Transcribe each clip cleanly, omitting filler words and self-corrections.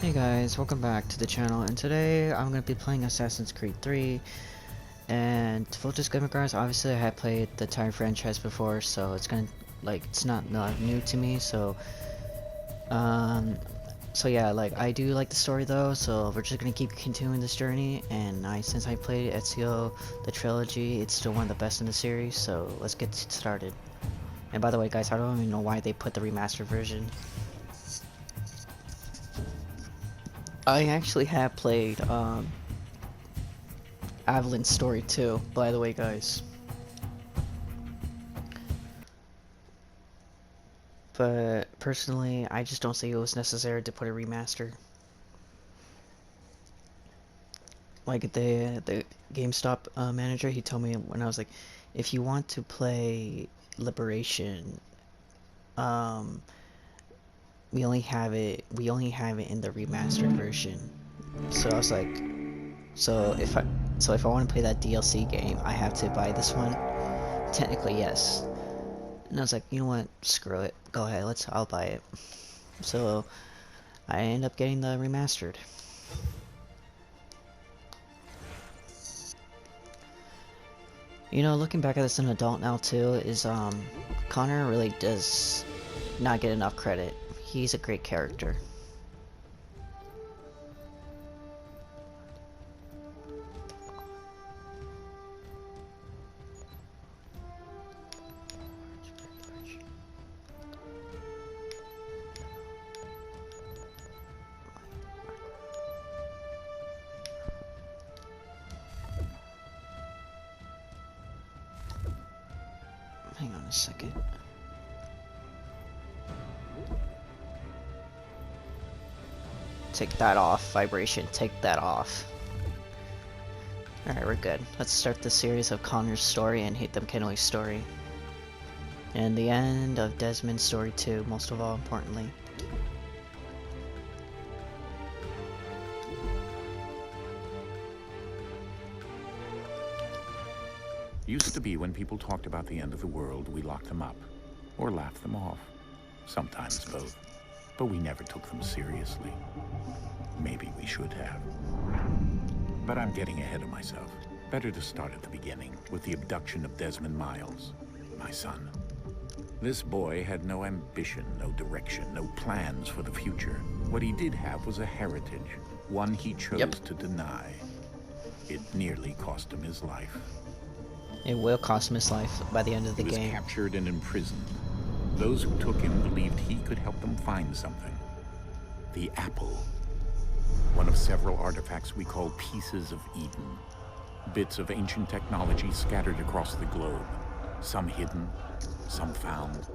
Hey guys, welcome back to the channel, and today I'm going to be playing Assassin's Creed 3, and full disclaimer guys, obviously I have played the entire franchise before, so it's it's not new to me, so yeah, I do like the story though, so we're just going to keep continuing this journey, and since I played Ezio, the trilogy, it's still one of the best in the series, so let's get started. And by the way guys, I don't even know why they put the remastered version. I actually have played Evelyn's story too, by the way guys. But personally, I just don't think it was necessary to put a remaster. Like the GameStop manager, he told me when I was like, if you want to play Liberation, we only have it in the remastered version. So I was like, so if I want to play that DLC game, I have to buy this one. Technically, yes. And I was like, you know what? Screw it. Go ahead. I'll buy it. So I end up getting the remastered. You know, looking back at this as an adult now too, is Connor really does not get enough credit. He's a great character. Hang on a second. Take that off. Vibration. Take that off. Alright, we're good. Let's start the series of Connor's story and Haytham Kenway's story. And the end of Desmond's story too, most of all, importantly. Used to be when people talked about the end of the world, we locked them up. Or laughed them off. Sometimes both. But we never took them seriously. Maybe we should have. But I'm getting ahead of myself. Better to start at the beginning, with the abduction of Desmond Miles, my son. This boy had no ambition, no direction, no plans for the future. What he did have was a heritage, one he chose to deny. It nearly cost him his life. It will cost him his life by the end of the game. He was captured and imprisoned. Those who took him believed he could help them find something. The apple. One of several artifacts we call pieces of Eden. Bits of ancient technology scattered across the globe. Some hidden, some found,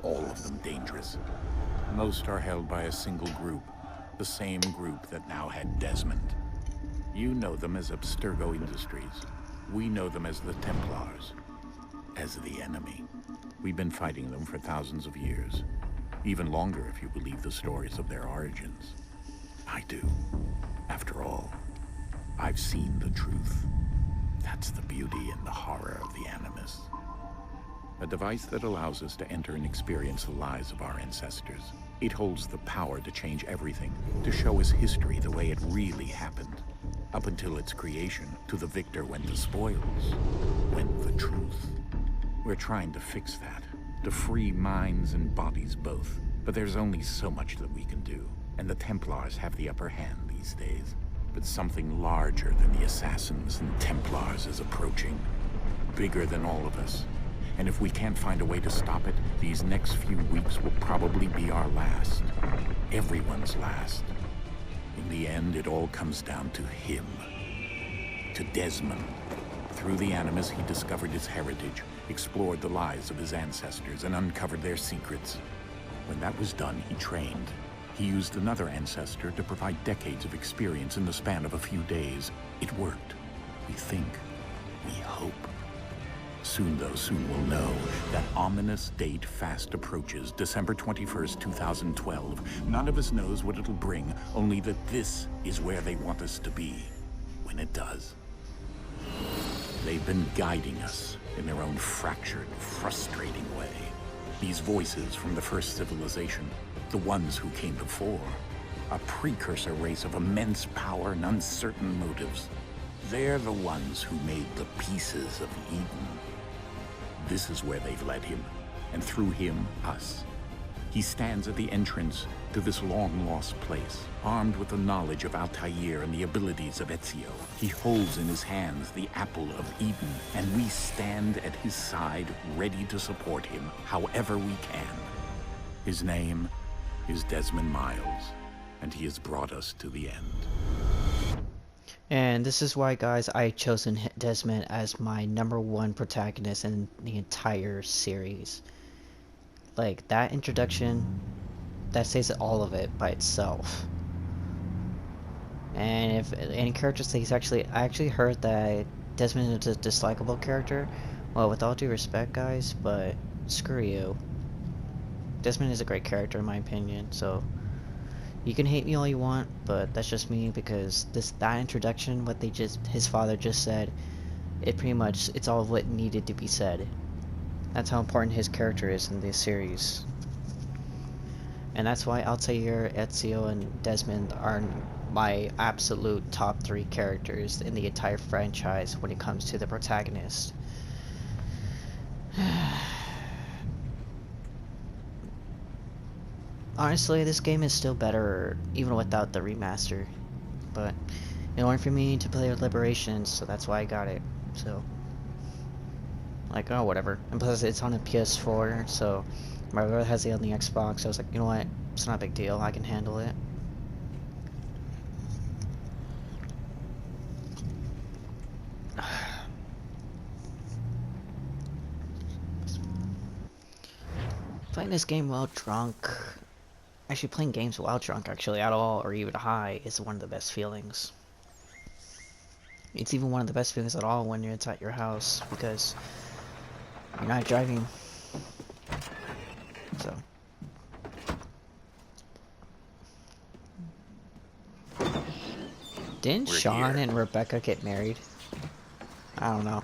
all of them dangerous. Most are held by a single group, the same group that now had Desmond. You know them as Abstergo Industries. We know them as the Templars, as the enemy. We've been fighting them for thousands of years, even longer if you believe the stories of their origins. I do. After all, I've seen the truth. That's the beauty and the horror of the Animus. A device that allows us to enter and experience the lives of our ancestors. It holds the power to change everything, to show us history the way it really happened. Up until its creation, to the victor went the spoils, went the truth. We're trying to fix that, to free minds and bodies both. But there's only so much that we can do, and the Templars have the upper hand these days. But something larger than the Assassins and Templars is approaching, bigger than all of us. And if we can't find a way to stop it, these next few weeks will probably be our last. Everyone's last. In the end, it all comes down to him. To Desmond. Through the Animus, he discovered his heritage, explored the lives of his ancestors, and uncovered their secrets. When that was done, he trained. He used another ancestor to provide decades of experience in the span of a few days. It worked. We think. We hope. Soon we'll know. That ominous date fast approaches, December 21st, 2012. None of us knows what it'll bring, only that this is where they want us to be, when it does. They've been guiding us in their own fractured, frustrating way. These voices from the first civilization, the ones who came before, a precursor race of immense power and uncertain motives. They're the ones who made the pieces of Eden. This is where they've led him, and through him, us. He stands at the entrance to this long-lost place, armed with the knowledge of Altair and the abilities of Ezio. He holds in his hands the apple of Eden, and we stand at his side, ready to support him however we can. His name is Desmond Miles, and he has brought us to the end. And this is why, guys, I've chosen Desmond as my #1 protagonist in the entire series. Like, that introduction, that says all of it by itself. And if any character says I actually heard that Desmond is a dislikable character. Well, with all due respect, guys, but screw you. Desmond is a great character in my opinion, so you can hate me all you want, but that's just me, because that introduction, what his father just said, it's all of what needed to be said. That's how important his character is in this series. And that's why Altair, Ezio, and Desmond are my absolute top 3 characters in the entire franchise when it comes to the protagonist. Honestly, this game is still better even without the remaster. But in order for me to play with Liberation, so that's why I got it. So, like, oh, whatever. And plus, it's on a PS4, so my brother has it on the Xbox. So I was like, you know what? It's not a big deal. I can handle it. Playing this game while drunk, actually playing games while drunk, actually, at all, or even high, is one of the best feelings. It's even one of the best feelings at all when it's at your house, because you're not driving. So. Didn't Sean and Rebecca get married? I don't know.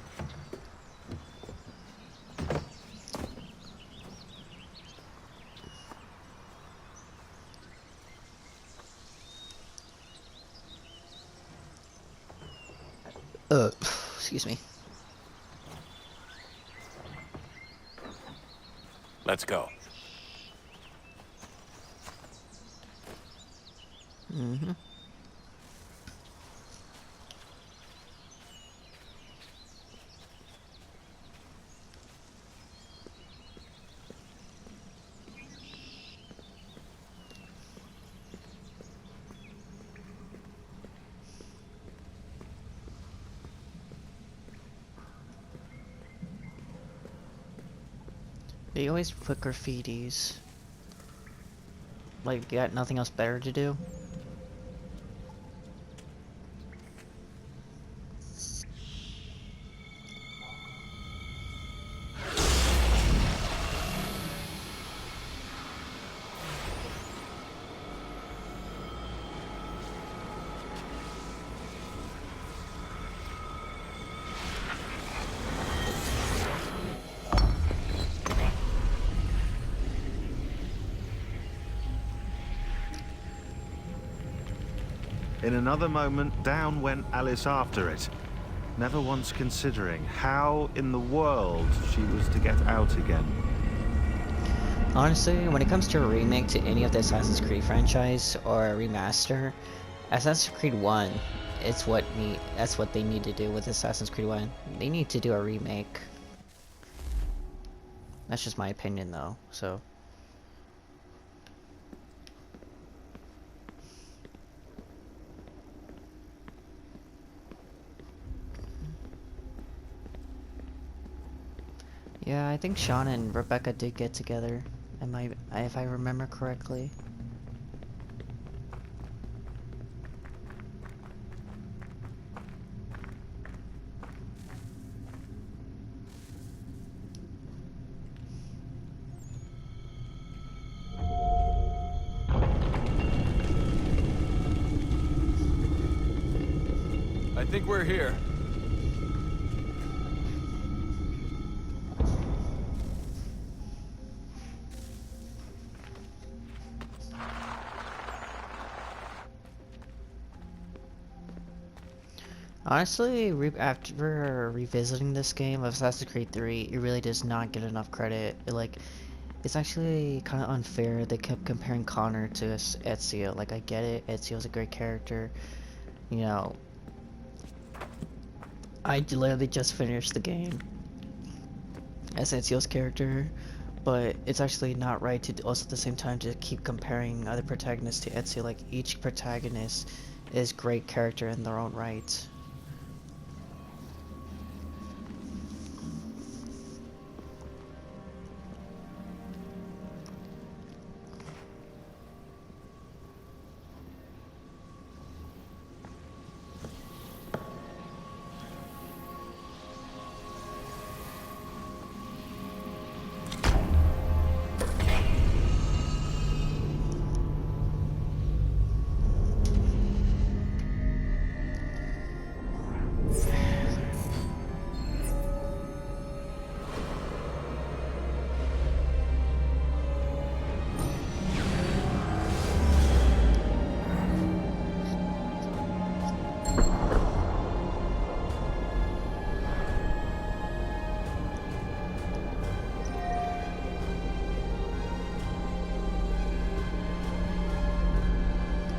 Excuse me. Let's go. Mm-hmm. They always put graffitis. Like, you got nothing else better to do? In another moment, down went Alice after it, never once considering how in the world she was to get out again. Honestly, when it comes to a remake to any of the Assassin's Creed franchise or a remaster, Assassin's Creed 1, that's what they need to do with Assassin's Creed 1. They need to do a remake. That's just my opinion though, so. Yeah, I think Sean and Rebecca did get together, if I remember correctly. I think we're here. Honestly, after revisiting this game of Assassin's Creed 3, it really does not get enough credit. It's actually kind of unfair. They kept comparing Connor to Ezio. Like, I get it, Ezio's a great character. You know, I literally just finished the game as Ezio's character, but it's actually not right to also at the same time to keep comparing other protagonists to Ezio. Like, each protagonist is great character in their own right.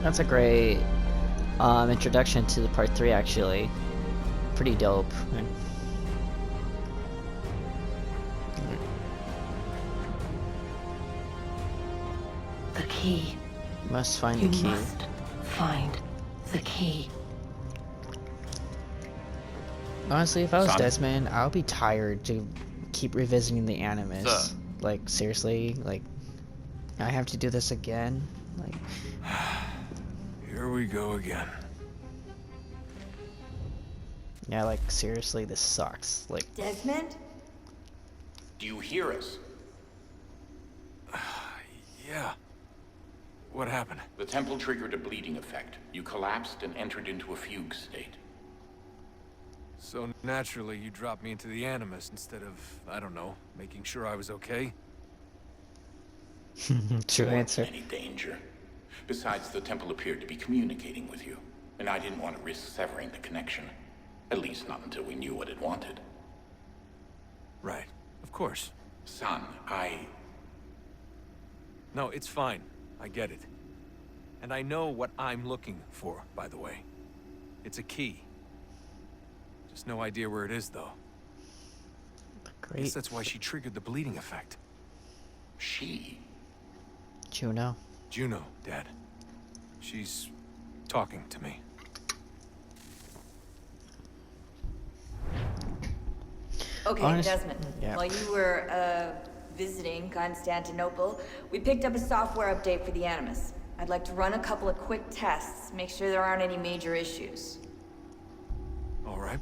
That's a great introduction to the part 3 actually. Pretty dope. The key. Must find You the key. must find the key. Honestly, if I was Son? Desmond, I would be tired to keep revisiting the Animus. Sir. Like, seriously, like, I have to do this again? Like, Here we go again. yeah, like, seriously, this sucks. Like, Desmond? Do you hear us? Yeah. What happened? The temple triggered a bleeding effect. You collapsed and entered into a fugue state. So naturally, you dropped me into the Animus instead of, I don't know, making sure I was okay? true There answer. wasn't any danger. Besides, the temple appeared to be communicating with you, and I didn't want to risk severing the connection. At least not until we knew what it wanted. Right. Of course. Son, No, it's fine. I get it. And I know what I'm looking for, by the way. It's a key. Just no idea where it is, though. Guess Great. that's why she triggered the bleeding effect. She? Juno. Juno, Dad. She's talking to me. Okay, Honest- Desmond. yeah. While you were visiting Constantinople, we picked up a software update for the Animus. I'd like to run a couple of quick tests, make sure there aren't any major issues. All right.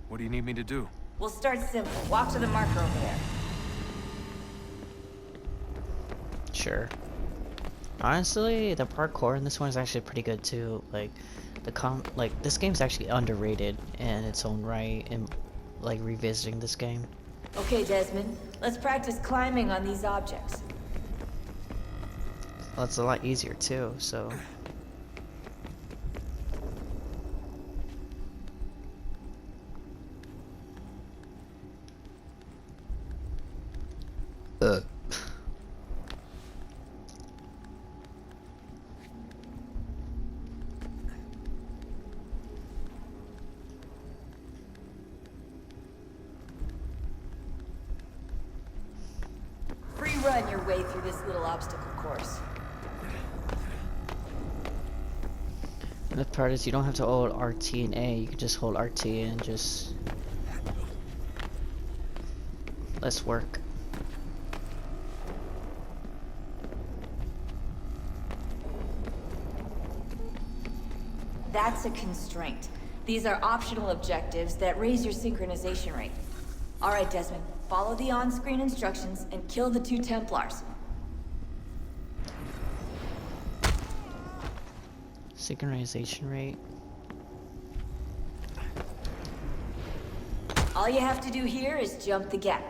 What do you need me to do? We'll start simple. Walk to the marker over there. Sure. Honestly, the parkour in this one is actually pretty good too. Like, this game's actually underrated in its own right, and like revisiting this game. Okay, Desmond. Let's practice climbing on these objects. Well, it's a lot easier too, so. Free run your way through this little obstacle course. And the part is you don't have to hold RT and A, you can just hold RT and just... Let's work. That's a constraint. These are optional objectives that raise your synchronization rate. All right, Desmond. Follow the on-screen instructions and kill the 2 Templars. Synchronization rate. All you have to do here is jump the gap.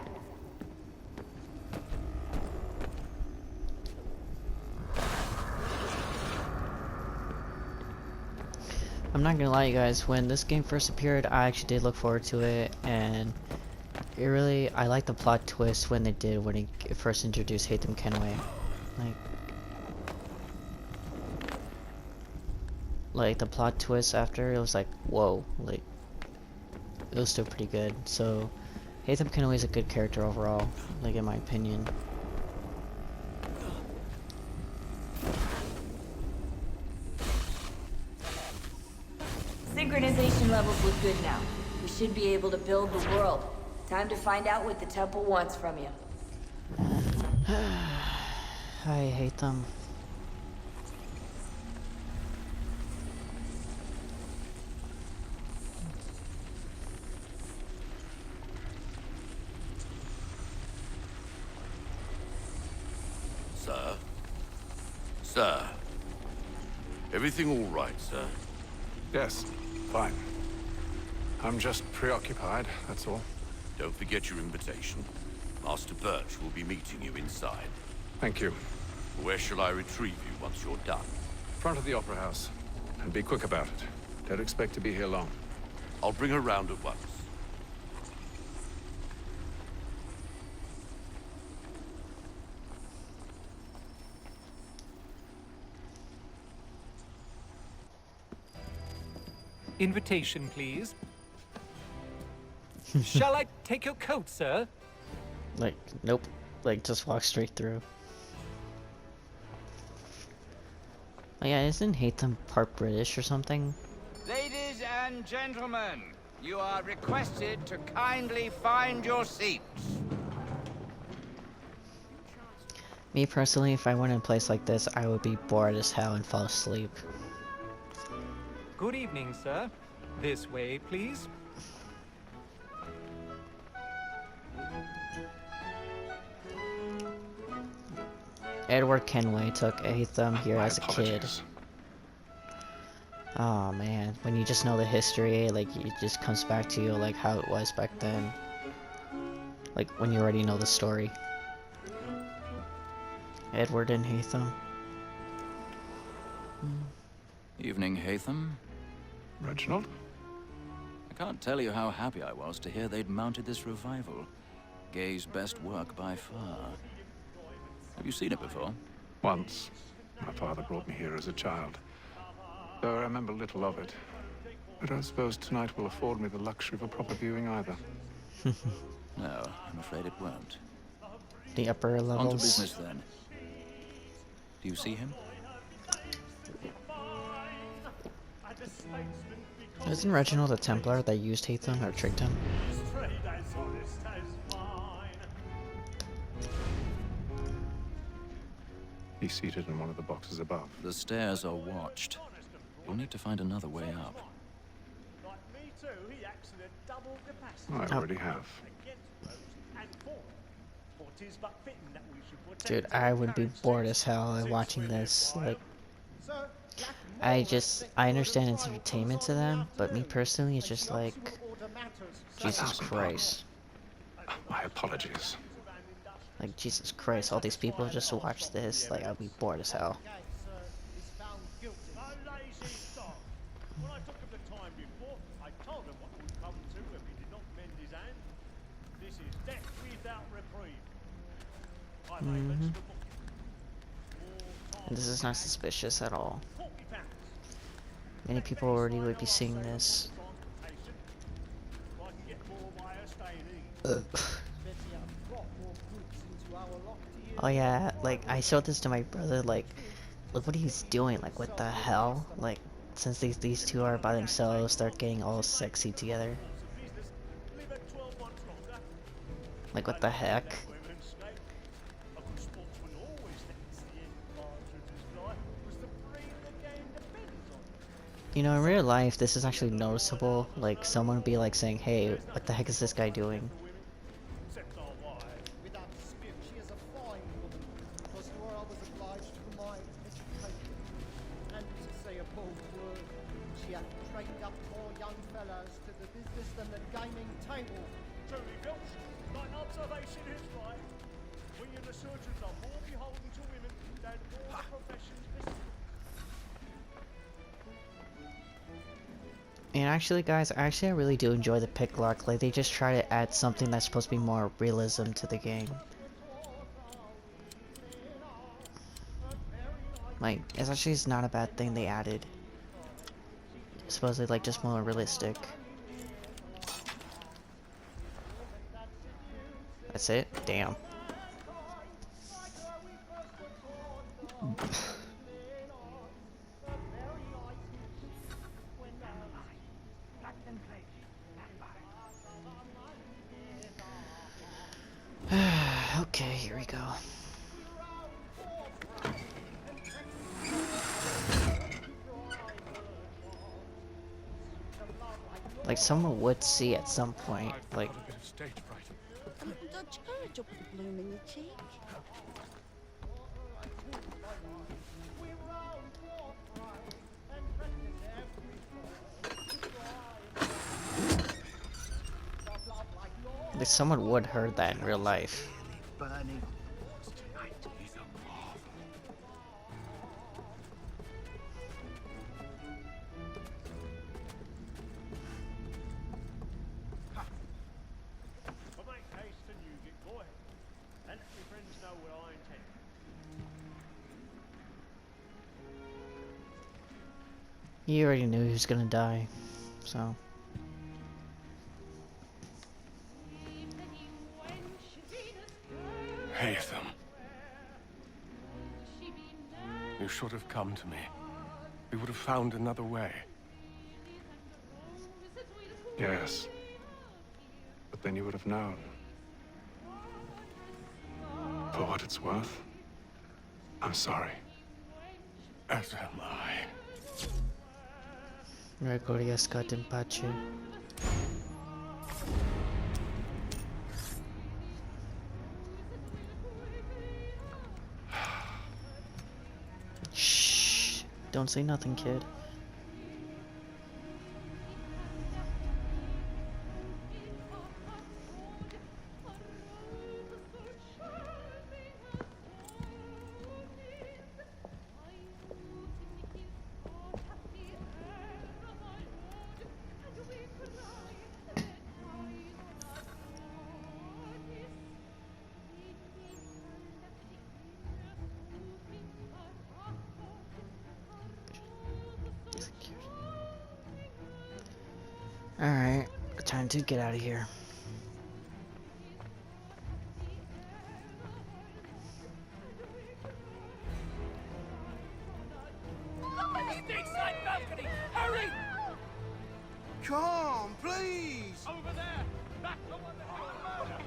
I'm not gonna lie, you guys. When this game first appeared, I actually did look forward to it, and it really, I like the plot twist when they did when it first introduced Haytham Kenway. Like the plot twist after, it was like, whoa, like, it was still pretty good. So, Haytham Kenway is a good character overall, like in my opinion. Synchronization levels look good now. We should be able to build the world. Time to find out what the temple wants from you. I hate them. Sir? Sir? Everything all right, sir? Yes, fine. I'm just preoccupied, that's all. Don't forget your invitation. Master Birch will be meeting you inside. Thank you. Where shall I retrieve you once you're done? Front of the Opera House. And be quick about it. Don't expect to be here long. I'll bring her round at once. Invitation, please. Shall I take your coat, sir? Like, nope. Like, just walk straight through. Oh yeah, isn't Haytham part British or something? Ladies and gentlemen, you are requested to kindly find your seats. Me personally, if I went in a place like this, I would be bored as hell and fall asleep. Good evening, sir. This way, please. Edward Kenway took Haytham here My as a kid. apologies. Oh man, when you just know the history, like it just comes back to you like how it was back then. Like when you already know the story. Edward and Haytham. Evening, Haytham. Reginald? I can't tell you how happy I was to hear they'd mounted this revival. Gay's best work by far. Have you seen it before? Once. My father brought me here as a child. Though I remember little of it. I don't suppose tonight will afford me the luxury of a proper viewing either. No, I'm afraid it won't. The upper On to levels. business then. Do you see him? Isn't Reginald a Templar that used Haytham or tricked him? He's seated in one of the boxes above. The stairs are watched. You'll need to find another way up. I already have. Dude, I would be bored as hell watching this. Like, I understand it's entertainment to them, but me personally, it's just like, Jesus Christ. My apologies. Like, Jesus Christ, all these people just to watch this, like, I'd be bored as hell. This is not suspicious at all. Many people already would be seeing this. Oh yeah, like, I showed this to my brother, like, look what he's doing, like, what the hell? Like, since these two are by themselves, they're getting all sexy together. Like, what the heck? You know, in real life, this is actually noticeable. Like, someone would be like saying, hey, what the heck is this guy doing? And actually, guys, I really do enjoy the pick lock. Like, they just try to add something that's supposed to be more realism to the game. Like, it's not a bad thing they added. Supposedly, like, just more realistic. That's it? Damn. Okay, here we go. Like, someone would see at some point, like... Dodge courage up with a bloom in your cheek. Like, someone would heard that in real life. Burning. You already knew he was gonna die, so... Haytham. You should have come to me. We would have found another way. Yes. But then you would have known. For what it's worth, I'm sorry. As am I. Recordia scat in pace. Shh. Don't say nothing, kid. Alright, time to get out of here. Come, please! Over there! Back the one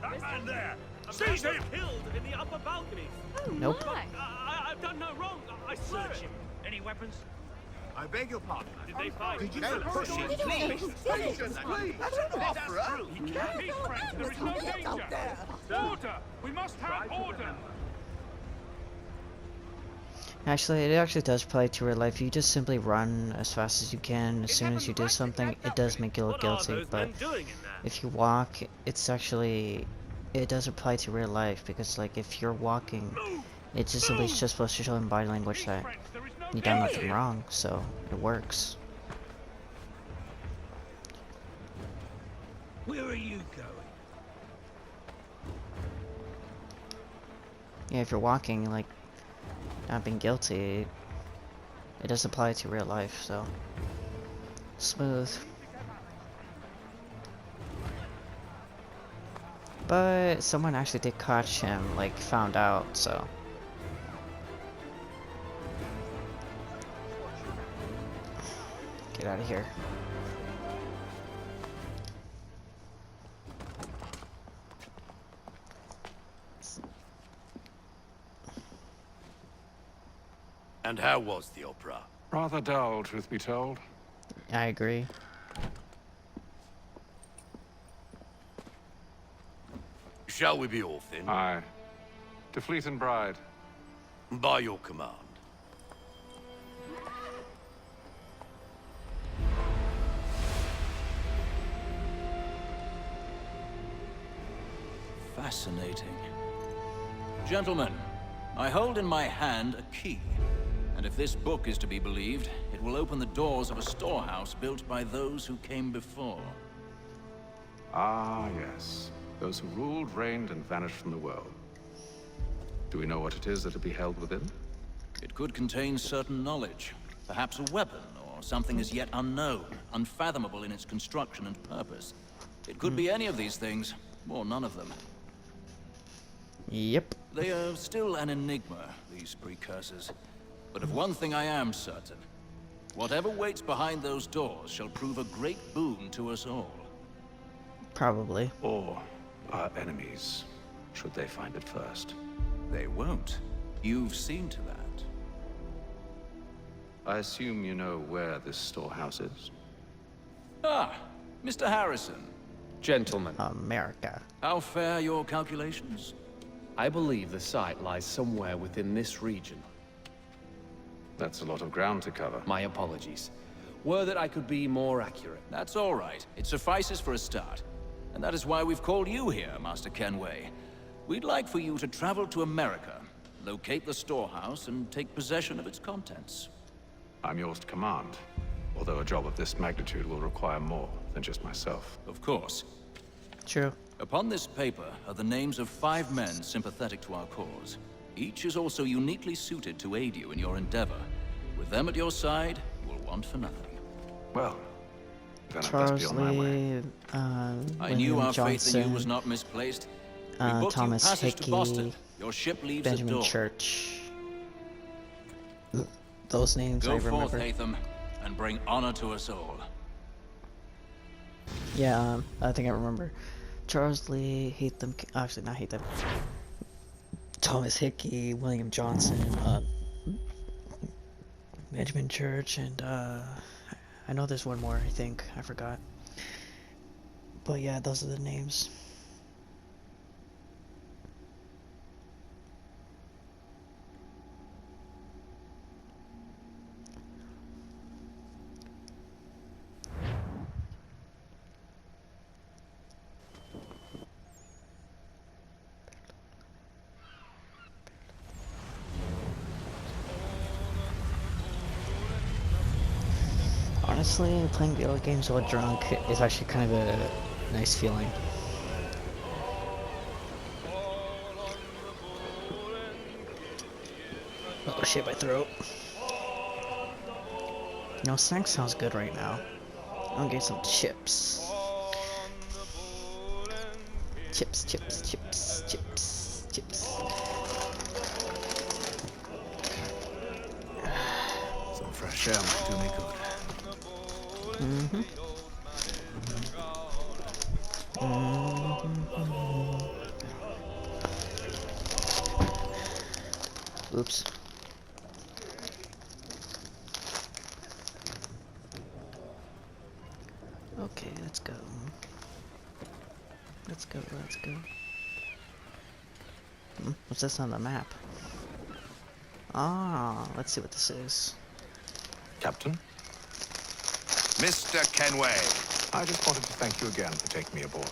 That man there! Seize him! Killed in the upper balcony! Nope. I've done no wrong, I swear it! Any weapons? I beg your pardon. Did they find? Could you no pushing, please? Patience, please! That's true! Peace, friends, there is no danger! Order! We must have order! Actually, it actually does play to real life. You just simply run as fast as you can. As soon as you do something, it does make you look guilty. But if you walk, it's actually... It does apply to real life. Because, like, if you're walking, it's just at least just supposed to show in body language that you done nothing wrong. So, it works. Where are you going? Yeah, if you're walking, like, not being guilty, it does apply to real life, so smooth. But someone actually did catch him, like, found out, so get out of here. And how was the opera? Rather dull, truth be told. I agree. Shall we be off then? Aye. To Fleet and Bride. By your command. Fascinating. Gentlemen, I hold in my hand a key. And And if this book is to be believed, it will open the doors of a storehouse built by those who came before. Ah, yes. Those who ruled, reigned, and vanished from the world. Do we know what it is that will be held within? It could contain certain knowledge. Perhaps a weapon, or something as yet unknown, unfathomable in its construction and purpose. It could be any of these things, or none of them. Yep. They are still an enigma, these precursors. But of one thing I am certain. Whatever waits behind those doors shall prove a great boon to us all. Probably. Or our enemies, should they find it first. They won't. You've seen to that. I assume you know where this storehouse is? Ah, Mr. Harrison. Gentlemen, America. How fare your calculations? I believe the site lies somewhere within this region. That's a lot of ground to cover. My apologies. Were that I could be more accurate. That's all right. It suffices for a start. And that is why we've called you here, Master Kenway. We'd like for you to travel to America, locate the storehouse, and take possession of its contents. I'm yours to command, although a job of this magnitude will require more than just myself. Of course. True. Upon this paper are the names of 5 men sympathetic to our cause. Each is also uniquely suited to aid you in your endeavor. With them at your side, you will want for nothing. Well, then I best Charles be on my way. Lee, I knew William our faith in you Johnson, was not misplaced. We booked Thomas you passage to Boston. Hickey, Your ship leaves Benjamin at dawn. Church. Those names I Go remember. forth, Haytham, and bring honor to us all. Yeah, I think I remember. Charles Lee, Haytham, actually not Haytham. Thomas Hickey, William Johnson, Benjamin Church, and I know there's one more, I think. I forgot. But yeah, those are the names. Honestly, playing video games while drunk is actually kind of a nice feeling. Oh shit, my throat. You know, snack sounds good right now. I'll get some chips. Chips, chips, chips, chips, chips. Some fresh air might do me good. Mm-hmm. Oops. Okay, let's go. Let's go, let's go. What's this on the map? Ah, let's see what this is. Captain? Mr. Kenway. I just wanted to thank you again for taking me aboard,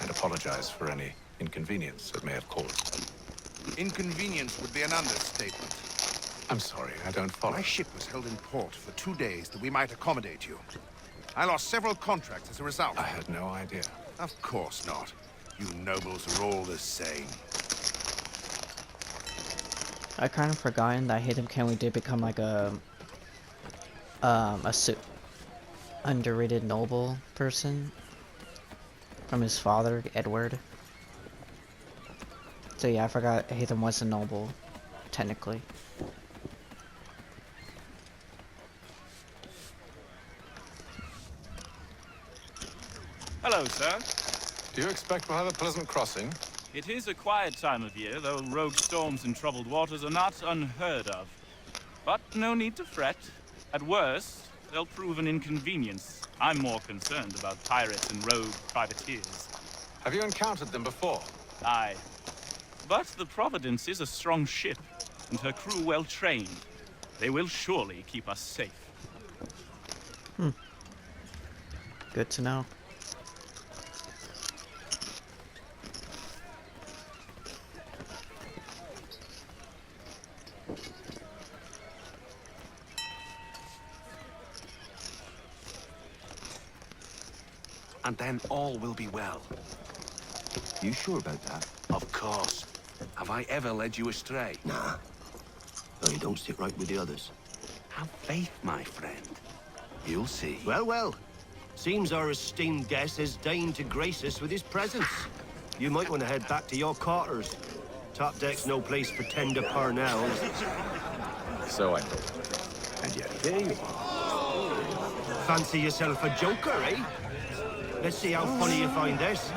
and apologize for any inconvenience it may have caused. Inconvenience would be an understatement. I'm sorry, I don't follow. My ship was held in port for 2 days that we might accommodate you. I lost several contracts as a result. I had no idea. Of course not. You nobles are all the same. I kind of forgotten that Haytham Kenway did become like a underrated noble person from his father, Edward. So yeah, I forgot Haytham was a noble, technically. Hello, sir. Do you expect we'll have a pleasant crossing? It is a quiet time of year, though rogue storms and troubled waters are not unheard of. But no need to fret. At worst, they'll prove an inconvenience. I'm more concerned about pirates and rogue privateers. Have you encountered them before? Aye. But the Providence is a strong ship, and her crew well trained. They will surely keep us safe. Good to know. and then all will be well. You sure about that? Of course. Have I ever led you astray? Nah. No, you don't sit right with the others. Have faith, my friend. You'll see. Well, well. Seems our esteemed guest has deigned to grace us with his presence. You might want to head back to your quarters. Top deck's no place for tender parnells. So I thought. And yet here you are. Fancy yourself a joker, eh? Let's see how funny you find this.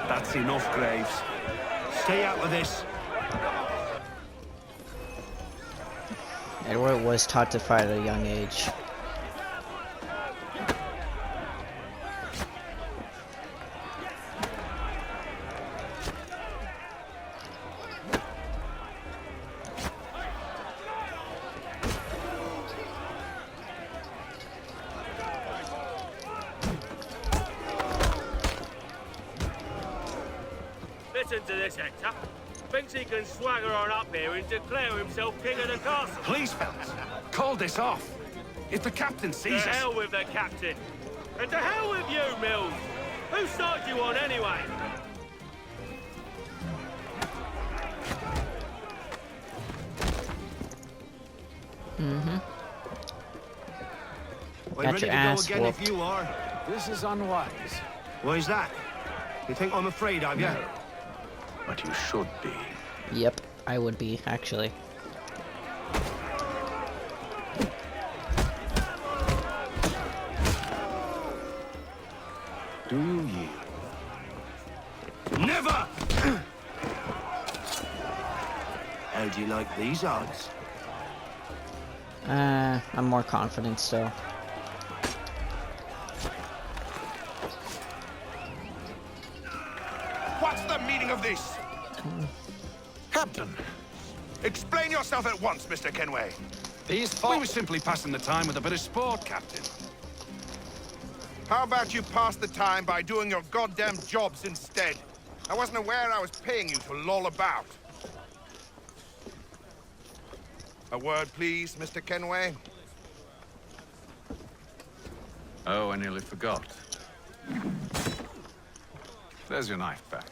That's enough, Graves. Stay out of this. Edward was taught to fight at a young age. Listen to this, Hector. Thinks he can swagger on up here and declare himself king of the castle. Please, fellas, call this off. If the captain sees To us... hell with the captain. And to hell with you, Mills. Whose side you on, anyway? Mm-hmm. I'm Got ready your to go ass again whooped. if you are. This is unwise. Why's that? You think I'm afraid of you? No. But you should be. Yep, I would be, actually. Do you yield? Never! How do you like these odds? I'm more confident still. What's the meaning of this? Captain! Explain yourself at once, Mr. Kenway. We were simply passing the time with a bit of sport, Captain. How about you pass the time by doing your goddamn jobs instead? I wasn't aware I was paying you to loll about. A word, please, Mr. Kenway. Oh, I nearly forgot. There's your knife back.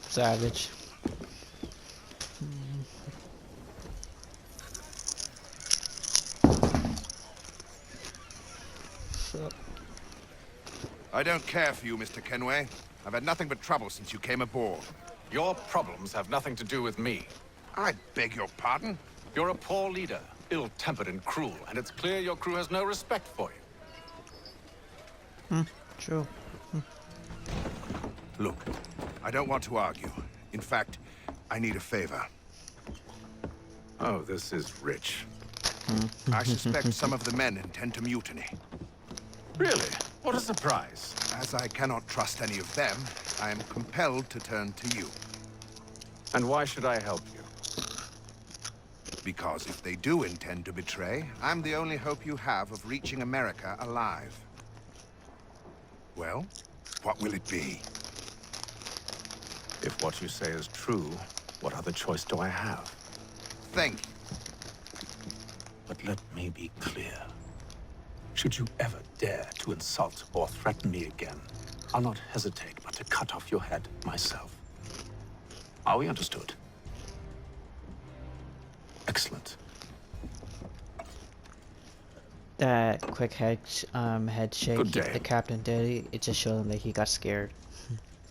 Savage. I don't care for you, Mr. Kenway. I've had nothing but trouble since you came aboard. Your problems have nothing to do with me. I beg your pardon? You're a poor leader, ill-tempered and cruel, and it's clear your crew has no respect for you. True. Look, I don't want to argue. In fact, I need a favor. Oh, this is rich. I suspect some of the men intend to mutiny. Really? What a surprise. As I cannot trust any of them, I am compelled to turn to you. And why should I help you? Because if they do intend to betray, I'm the only hope you have of reaching America alive. Well, what will it be? If what you say is true, what other choice do I have? Thank you. But let me be clear. Should you ever dare to insult or threaten me again, I'll not hesitate but to cut off your head myself. Are we understood? Excellent. That quick head shake Good day. the captain did, it just showed him that he got scared.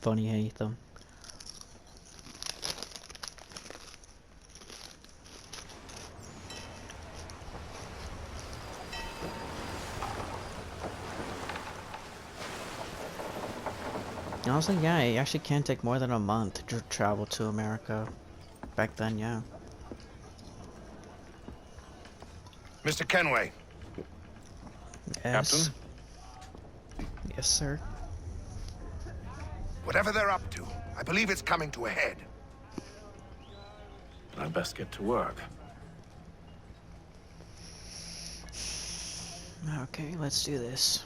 Funny Haytham. And I was like, yeah, it actually can't take more than a month to travel to America. Back then, yeah. Mr. Kenway. Yes. Captain? Yes, sir. Whatever they're up to, I believe it's coming to a head. I best get to work. Okay, let's do this.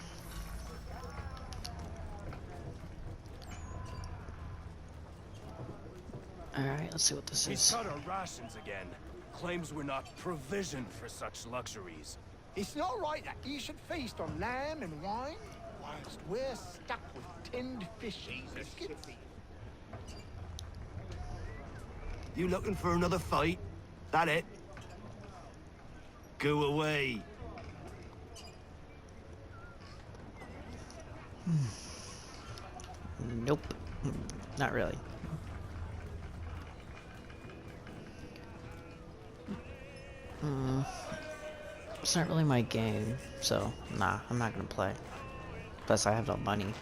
Alright, let's see what this He's is. cut our rations again. Claims we're not provisioned for such luxuries. It's not right that you should feast on lamb and wine whilst we're stuck with tinned fish and biscuits. You looking for another fight? That it? Go away. Nope. Not really. It's not really my game, so nah, I'm not gonna play. Plus, I have no money.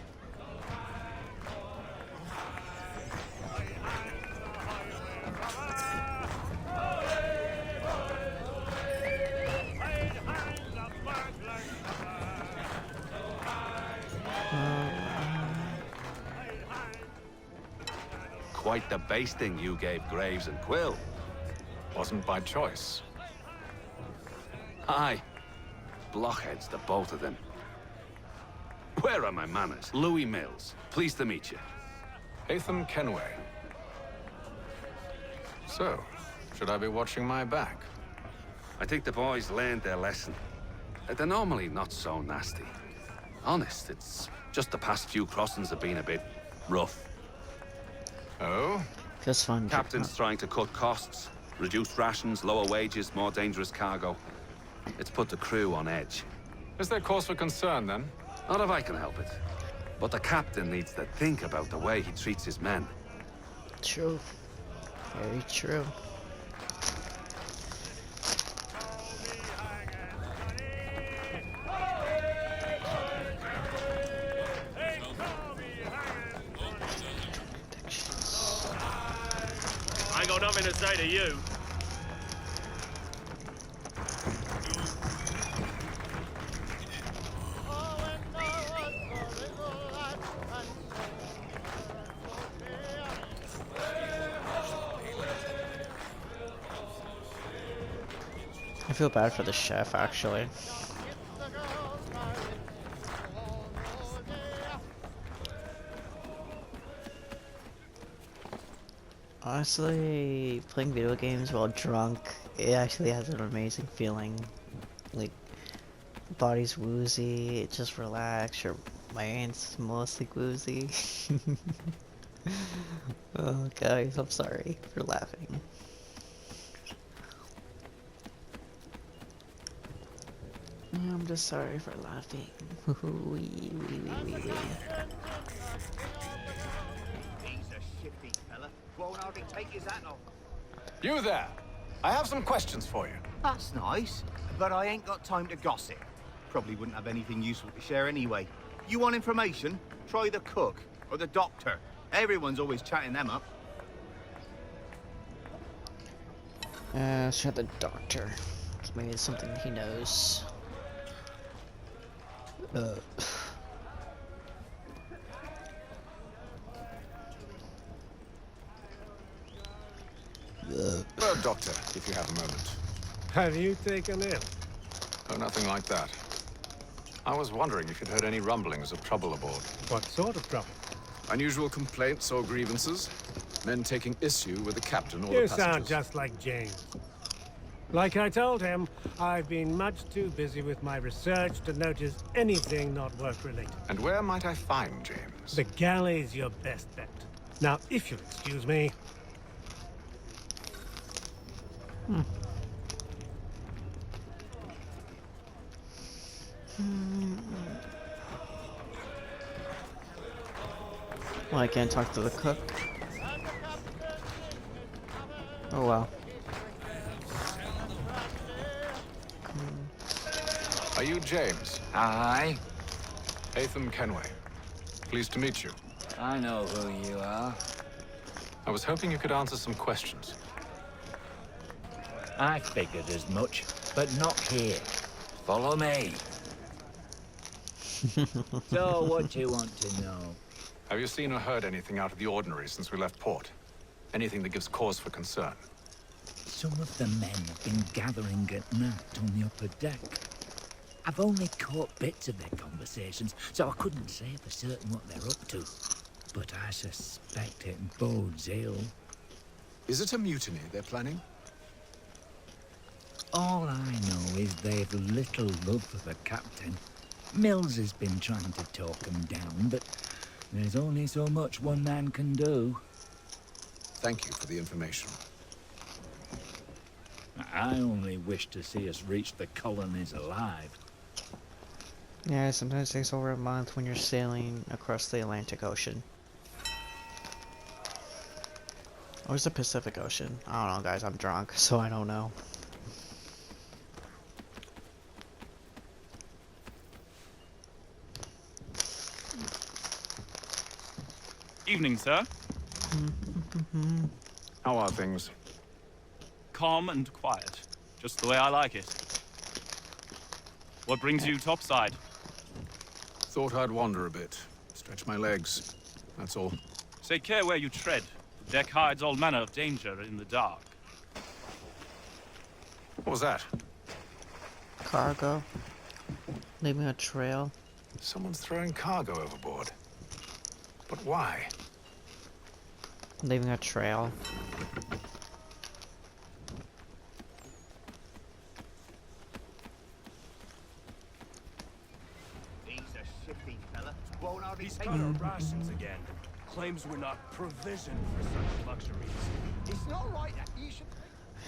Quite the basting you gave Graves and Quill. Wasn't by choice. Aye. Blockheads, the both of them. Where are my manners? Louis Mills. Pleased to meet you. Haytham Kenway. So, should I be watching my back? I think the boys learned their lesson. They're normally not so nasty. Honest, it's just the past few crossings have been a bit rough. Oh? Just fun. Captain's trying to cut costs, reduce rations, lower wages, more dangerous cargo. It's put the crew on edge. Is there cause for concern, then? Not if I can help it. But the captain needs to think about the way he treats his men. True. Very true. I ain't got nothing to say to you. I feel bad for the chef, actually. Honestly, playing video games while drunk, it actually has an amazing feeling. Like, body's woozy, it just relax, or my hand's mostly woozy. Oh, guys, I'm sorry for laughing. I'm just sorry for laughing. Wee. He's a shifty fella. Won't hardly take his hat off. You there! I have some questions for you. That's nice, but I ain't got time to gossip. Probably wouldn't have anything useful to share anyway. You want information? Try the cook or the doctor. Everyone's always chatting them up. Let's try the doctor. Maybe it's something he knows. Well, Doctor, if you have a moment. Have you taken ill? Oh, nothing like that. I was wondering if you'd heard any rumblings of trouble aboard. What sort of trouble? Unusual complaints or grievances? Men taking issue with the captain or You the passengers? sound just like James. Like I told him, I've been much too busy with my research to notice anything not work-related. And where might I find James? The galley's your best bet. Now, if you'll excuse me... Well, I can't talk to the cook. Oh well. Are you James? Aye. Haytham Kenway. Pleased to meet you. I know who you are. I was hoping you could answer some questions. I figured as much, but not here. Follow me. So, what do you want to know? Have you seen or heard anything out of the ordinary since we left port? Anything that gives cause for concern? Some of the men have been gathering at night on the upper deck. I've only caught bits of their conversations, so I couldn't say for certain what they're up to. But I suspect it bodes ill. Is it a mutiny they're planning? All I know is they've little love for the captain. Mills has been trying to talk him down, but there's only so much one man can do. Thank you for the information. I only wish to see us reach the colonies alive. Yeah, sometimes it takes over a month when you're sailing across the Atlantic Ocean. Or is the Pacific Ocean? I don't know, guys. I'm drunk, so I don't know. Evening, sir. How are things? Calm and quiet. Just the way I like it. What brings you topside? Thought I'd wander a bit. Stretch my legs. That's all. Take care where you tread. The deck hides all manner of danger in the dark. What was that? Cargo. Leaving a trail. Someone's throwing cargo overboard. But why? Leaving a trail. He's a shifty fella. Won't hardly He's take got our it. rations again. Claims we're not provisioned for such luxuries. It's not right that you should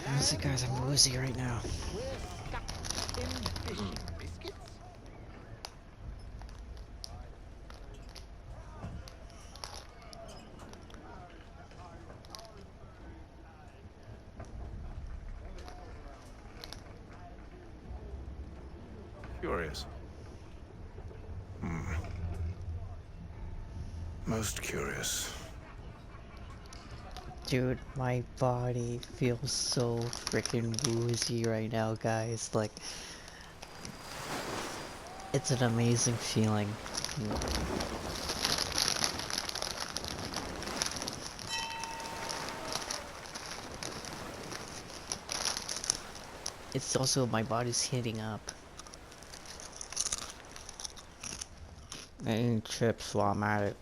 Honestly, guys, I'm woozy right now. we're stuck with tinned fish and biscuits. Curious. Most curious. Dude, my body feels so freaking woozy right now, guys. Like, it's an amazing feeling. It's also, my body's heating up. Eating chips while I'm at it.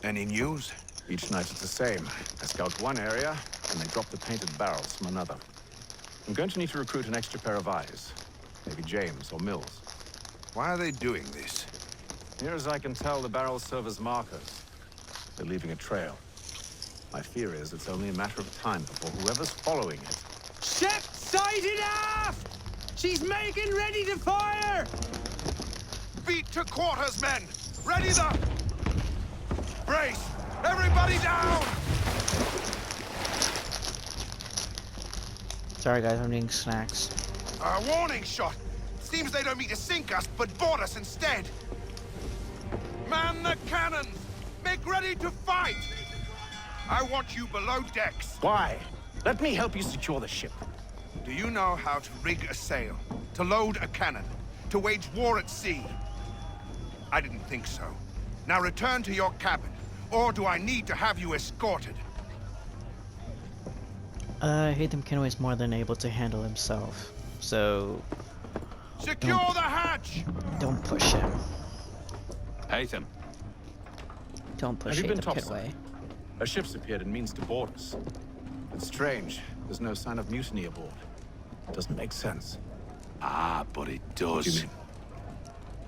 Any news? Each night it's the same. I scout one area, and they drop the painted barrels from another. I'm going to need to recruit an extra pair of eyes. Maybe James or Mills. Why are they doing this? Near as I can tell, the barrels serve as markers. They're leaving a trail. My fear is it's only a matter of time before whoever's following it... Ship sighted aft! She's making ready to fire! Beat to quarters, men! Ready the... Brace! Everybody down! Sorry guys, I'm eating snacks. A warning shot! Seems they don't mean to sink us, but board us instead! Man the cannons! Make ready to fight! I want you below decks. Why? Let me help you secure the ship. Do you know how to rig a sail? To load a cannon? To wage war at sea? I didn't think so. Now return to your cabin. Or do I need to have you escorted? Haytham Kenway is more than able to handle himself. So... Secure the hatch! Don't push him. Haytham. Don't push Have you been Haytham topside? Kenway. A ship's appeared and means to board us. It's strange. There's no sign of mutiny aboard. It doesn't make sense. Ah, but it does. What do you mean?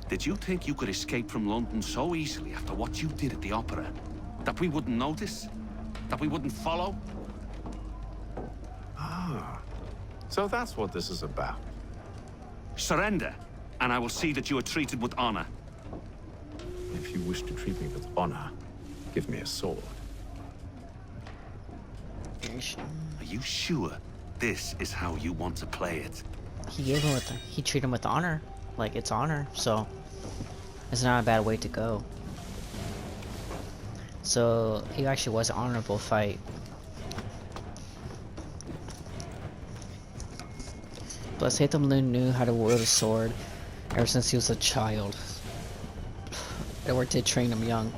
Did you think you could escape from London so easily after what you did at the opera? That we wouldn't notice? That we wouldn't follow? Ah. So that's what this is about. Surrender, and I will see that you are treated with honor. If you wish to treat me with honor, give me a sword. Are you sure this is how you want to play it? He treated him with honor. Like, it's honor, so... It's not a bad way to go. So, it actually was an honorable fight. Plus, Haytham knew how to wield a sword ever since he was a child. Edward did train him young.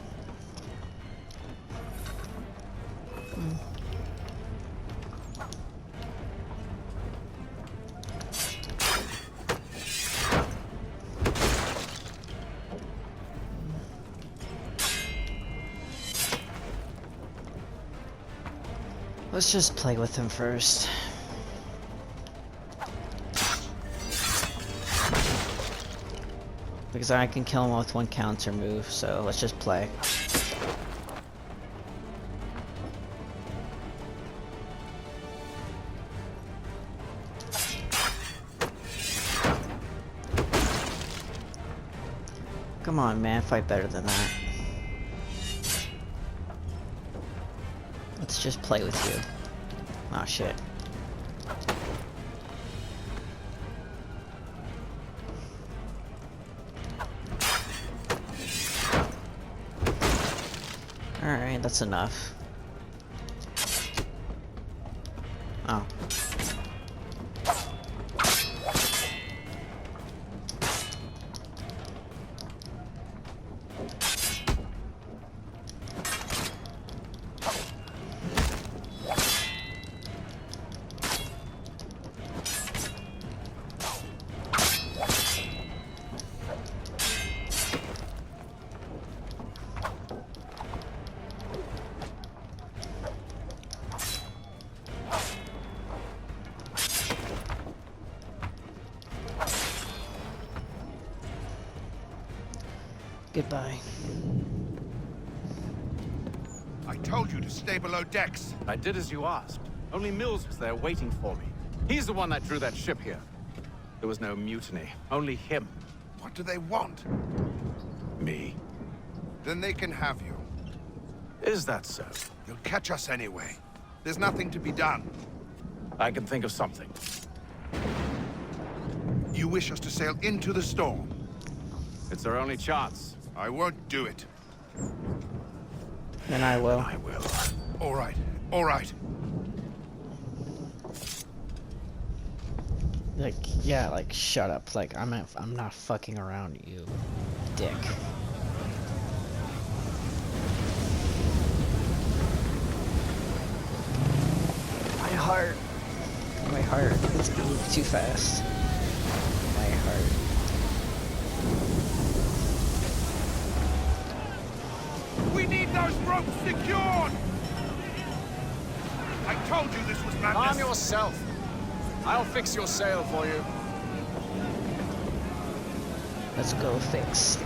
Let's just play with him first. Because I can kill him with one counter move, so let's just play. Come on, man, fight better than that. Let's just play with you. Aw, shit. Alright, that's enough. Oh. Goodbye. I told you to stay below decks. I did as you asked. Only Mills was there waiting for me. He's the one that drew that ship here. There was no mutiny, only him. What do they want? Me. Then they can have you. Is that so? You'll catch us anyway. There's nothing to be done. I can think of something. You wish us to sail into the storm? It's our only chance. I won't do it. Then I will. I will. All right, all right. Like, yeah, like, shut up. Like, I'm not fucking around, you dick. My heart, it's beating too fast. My heart. We need those ropes secured! I told you this was madness. Arm yourself. I'll fix your sail for you. Let's go fix.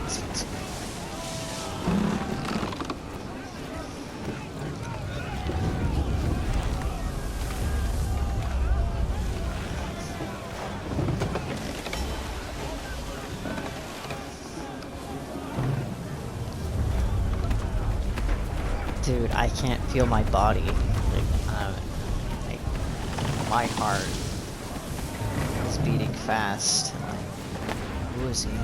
Dude, I can't feel my body. Like, my heart is beating fast. Who is he on?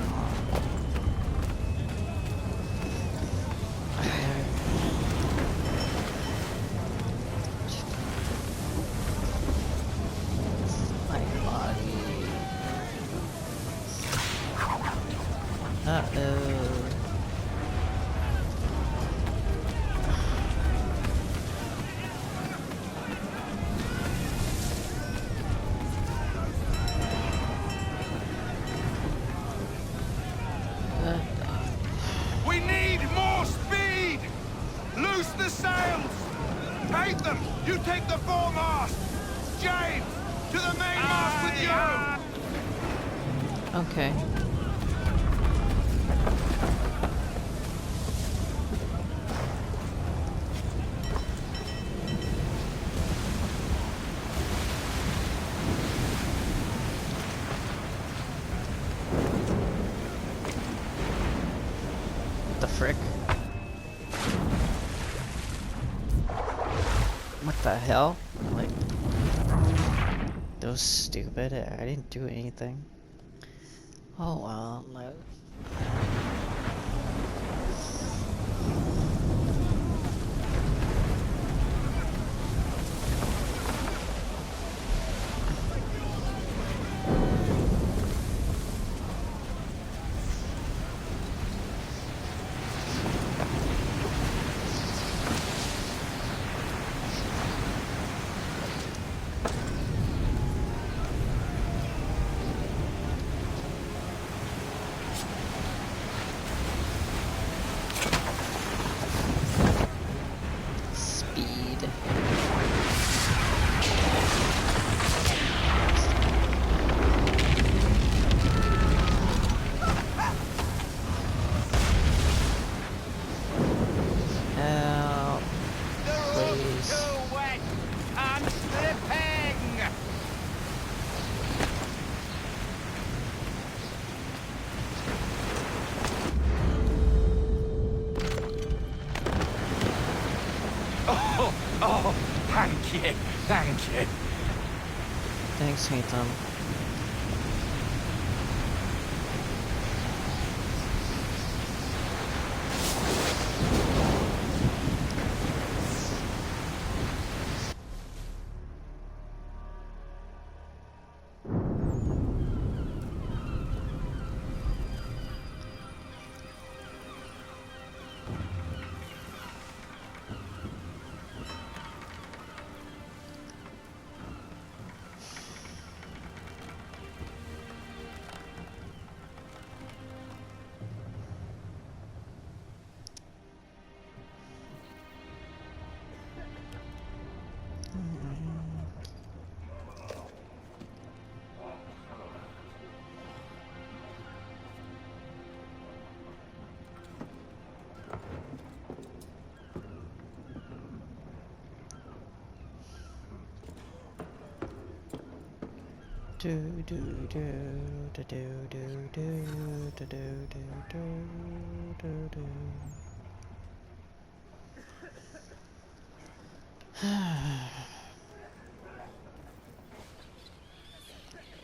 My body. Uh-oh. We need more speed! Loose the sails! Haytham, you take the foremast! James, to the mainmast with you! Okay. The frick? What the hell? Like, that was stupid. I didn't do anything. Oh well. Thanks, Haytham.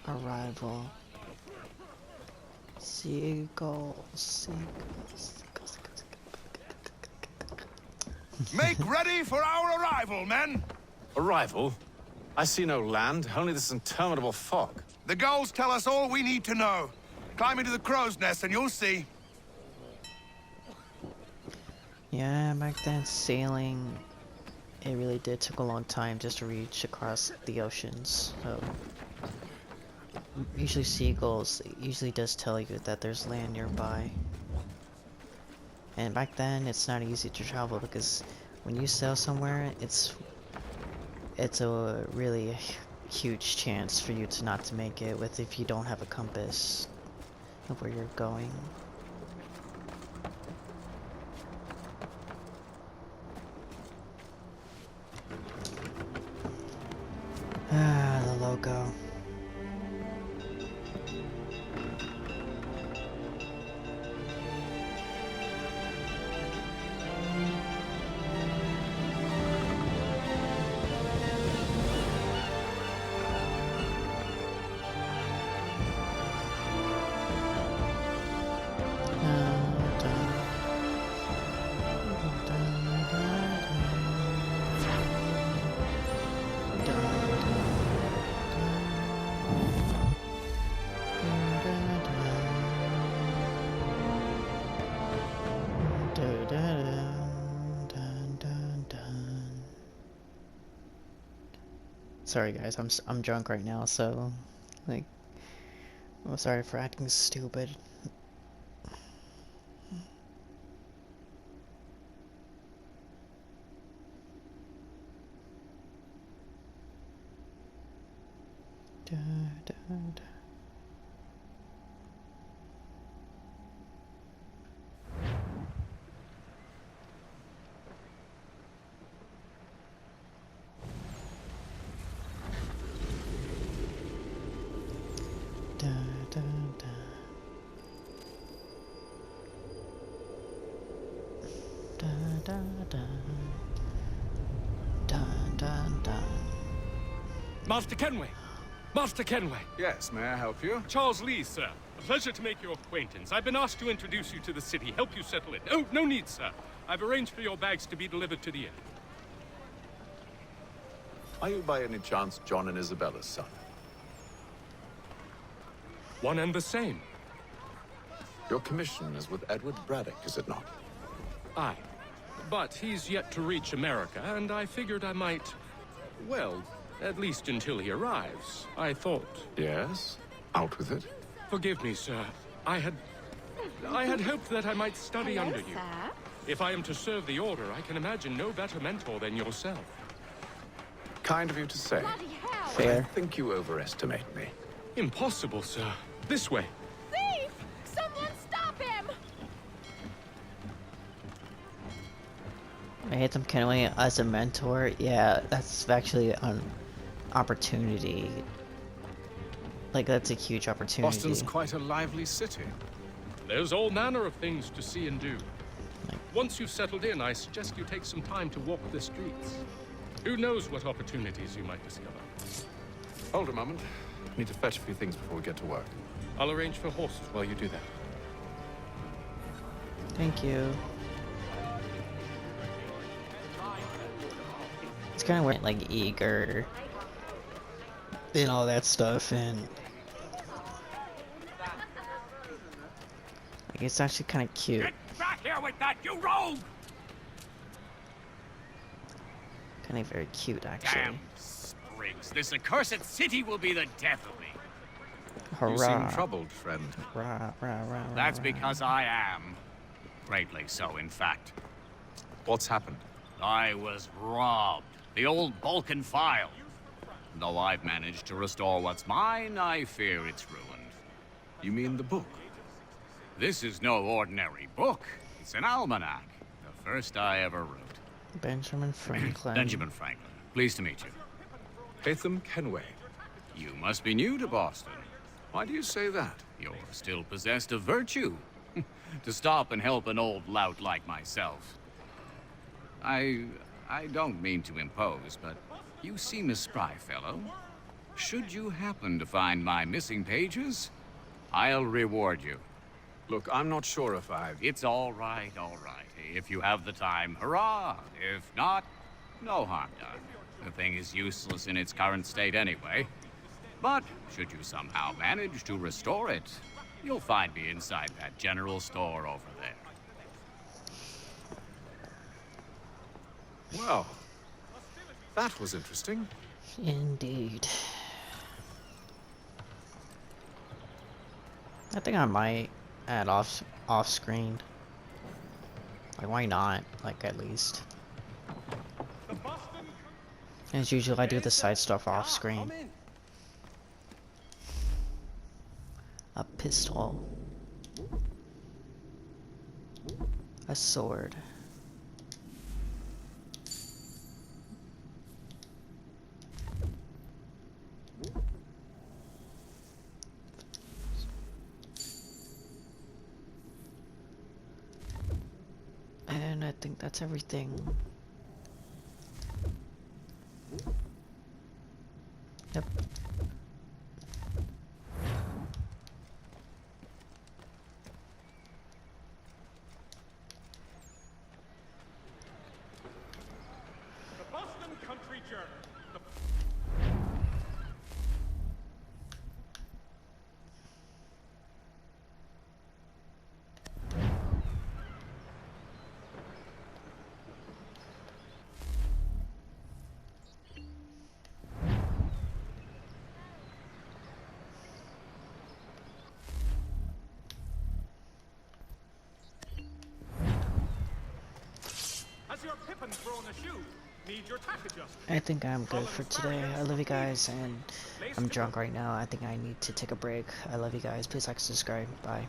Arrival. Seagulls. Make ready for our arrival, men! Arrival? I see no land, only this interminable fog. The gulls tell us all we need to know. Climb into the crow's nest and you'll see. Yeah, back then sailing, it really did take a long time just to reach across the oceans. So usually seagulls usually does tell you that there's land nearby. And back then it's not easy to travel because when you sail somewhere, it's a really huge chance for you to not to make it with if you don't have a compass of where you're going. Ah, the logo. Sorry guys, I'm drunk right now, so like I'm sorry for acting stupid. Da, da, da. Da, da, da. Da, da, da. Da, da, da. Master Kenway! Master Kenway! Yes, may I help you? Charles Lee, sir. A pleasure to make your acquaintance. I've been asked to introduce you to the city, help you settle in. Oh, no need, sir. I've arranged for your bags to be delivered to the inn. Are you by any chance John and Isabella's son? One and the same. Your commission is with Edward Braddock, is it not? Aye. But he's yet to reach America, and I figured I might... well, at least until he arrives, I thought. Yes? Out with it. Forgive me, sir. I had hoped that I might study Hello, under you. sir. If I am to serve the Order, I can imagine no better mentor than yourself. Kind of you to say. Fair. I think you overestimate me. Impossible, sir. This way. Thief! Someone stop him! Haytham Kenway as a mentor, yeah, that's actually an opportunity. Like, that's a huge opportunity. Boston's quite a lively city. There's all manner of things to see and do. Once you've settled in, I suggest you take some time to walk the streets. Who knows what opportunities you might discover. Hold a moment. Need to fetch a few things before we get to work. I'll arrange for horses while you do that. Thank you. It's kind of weird, like eager and all that stuff, and like it's actually kind of cute. Get back here with that, you rogue! Kind of very cute, actually. Damn Spriggs, this accursed city will be the death of me. Hurrah. You seem troubled, friend. Rah, rah, rah, That's rah. because I am. Greatly so, in fact. What's happened? I was robbed. The old Balkan file. Though I've managed to restore what's mine, I fear it's ruined. You mean the book? This is no ordinary book. It's an almanac. The first I ever wrote. Benjamin Franklin. Benjamin Franklin. Pleased to meet you. Haytham Kenway. You must be new to Boston. Why do you say that? You're still possessed of virtue. To stop and help an old lout like myself. I don't mean to impose, but you seem a spry fellow. Should you happen to find my missing pages, I'll reward you. Look, I'm not sure if I've... It's all right, all right. If you have the time, hurrah! If not, no harm done. The thing is useless in its current state anyway. But should you somehow manage to restore it, you'll find me inside that general store over there. Well, that was interesting. Indeed. I think I might add off screen. Like, why not? Like, at least. As usual, I do the side stuff off screen. A pistol. A sword. And I think that's everything. Yep. The Boston Country Journal. Has your pippin thrown a shoe? Need your tack adjusted? I think I'm good for today. I love you guys, and I'm drunk right now. I think I need to take a break. I love you guys. Please like, subscribe. Bye.